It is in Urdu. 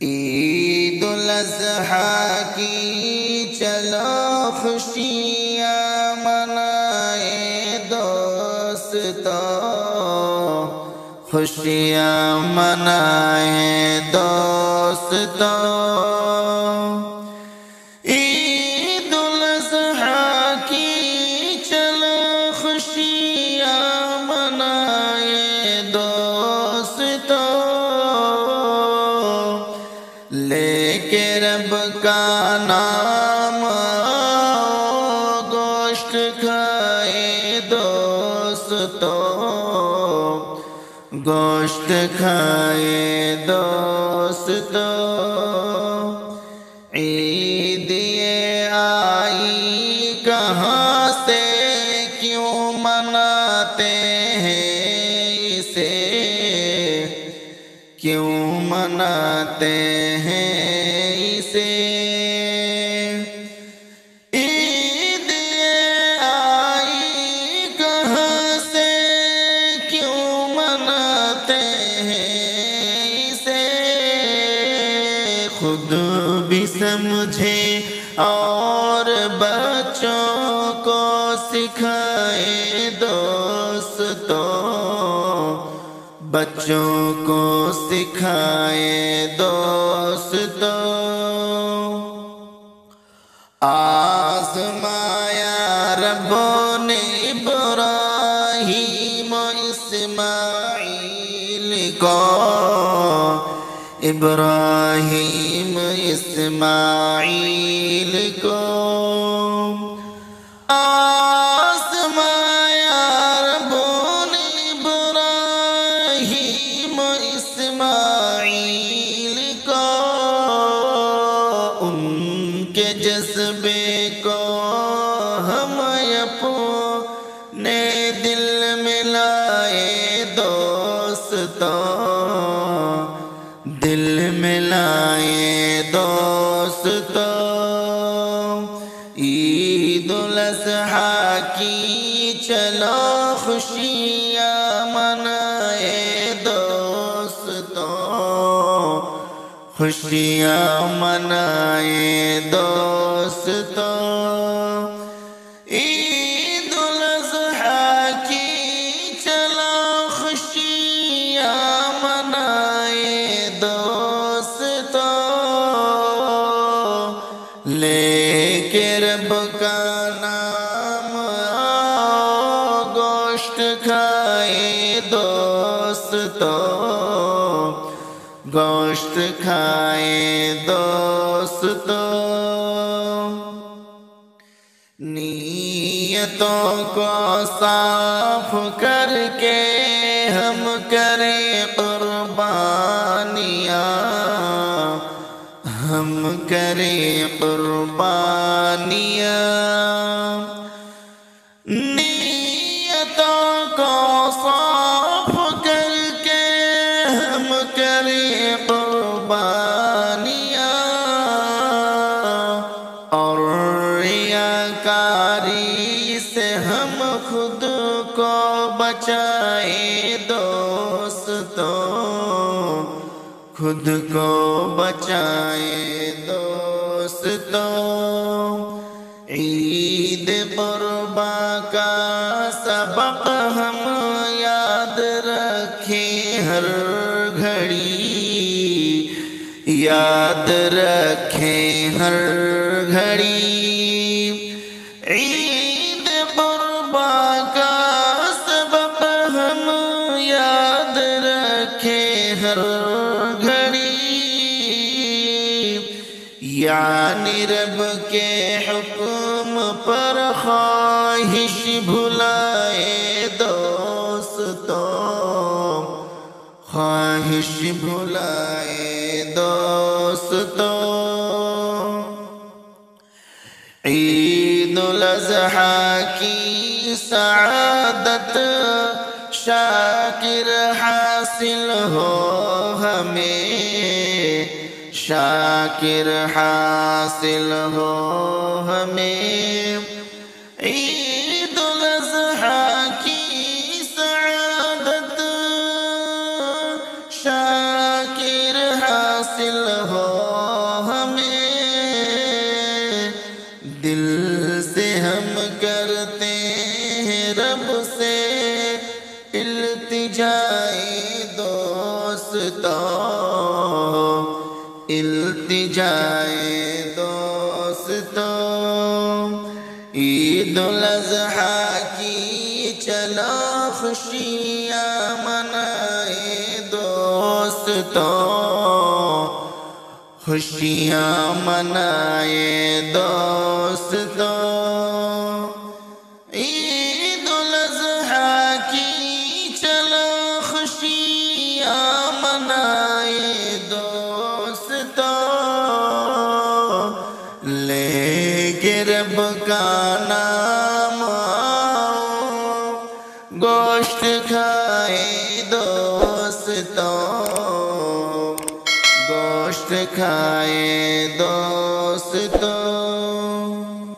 عید الاضحیٰ کی چلو خوشیاں منائے دوستو، خوشیاں منائے دوستو۔ عید الاضحیٰ کی چلو خوشیاں منائے دوستو، لے کے رب کا نام گوشت کھائے دوستو، گوشت کھائے دوستو۔ عید یہ آئی کہاں سے، کیوں مناتے ہیں اسے، کیوں مناتے ہیں اسے۔ عید یہ آئی کہاں سے، کیوں مناتے ہیں اسے، خود بھی سمجھے اور بچوں کو سکھائے دوستو، بچوں کو سکھائے دوستو۔ آزمایا رب نے ابراہیم و اسماعیل کو، ابراہیم اسماعیل کو۔ آزمایا رب نے ابراہیم و اسماعیل کو، ان کے جذبے کو ہم اپنے دل میں لائے دوستو، دل میں لائے دوستو۔ عید الاضحیٰ کی چلو خوشیاں منائے دوستو، خوشیاں منائے دوستو۔ عید الاضحیٰ کی چلو خوشیاں منائے دوستو، لے کے رب کا نام گوشت کھائے دوستو، گوشت کھائے دوستو۔ نیتوں کو صاف کر کے ہم کریں قربانیاں، ہم کریں قربانیاں۔ نیتوں کو صاف کر کے ہم کریں قربانیاں، اور ریاکاری سے ہم خود کو بچائے دوستو، خود کو بچائے دوستو۔ عید قرباں کا سبق ہم یاد رکھیں ہر گھڑی، یاد رکھیں ہر گھڑی۔ عید قرباں کا سبق ہم یاد رکھیں ہر گھڑی، یعنی رب کے حکم پر خواہش بھلائے دوستو، خواہش بھلائے دوستو۔ عید الاضحیٰ کی سعادت شاکر حاصل ہو ہمیں، شاکر حاصل ہو ہمیں۔ عید الاضحیٰ کی سعادت شاکر حاصل ہو ہمیں، دل سے ہم کرتے ہیں رب سے التجائے دوستوں، التجائے دوستوں۔ عید الاضحیٰ کی چلو خوشیاں منائے دوستوں، خوشیاں منائے دوستوں۔ عید الاضحیٰ کی چلو خوشیاں منائے دوستوں، لے کے رب کا نام گوشت کھائے دوستوں، گوشت کھائے دوستوں۔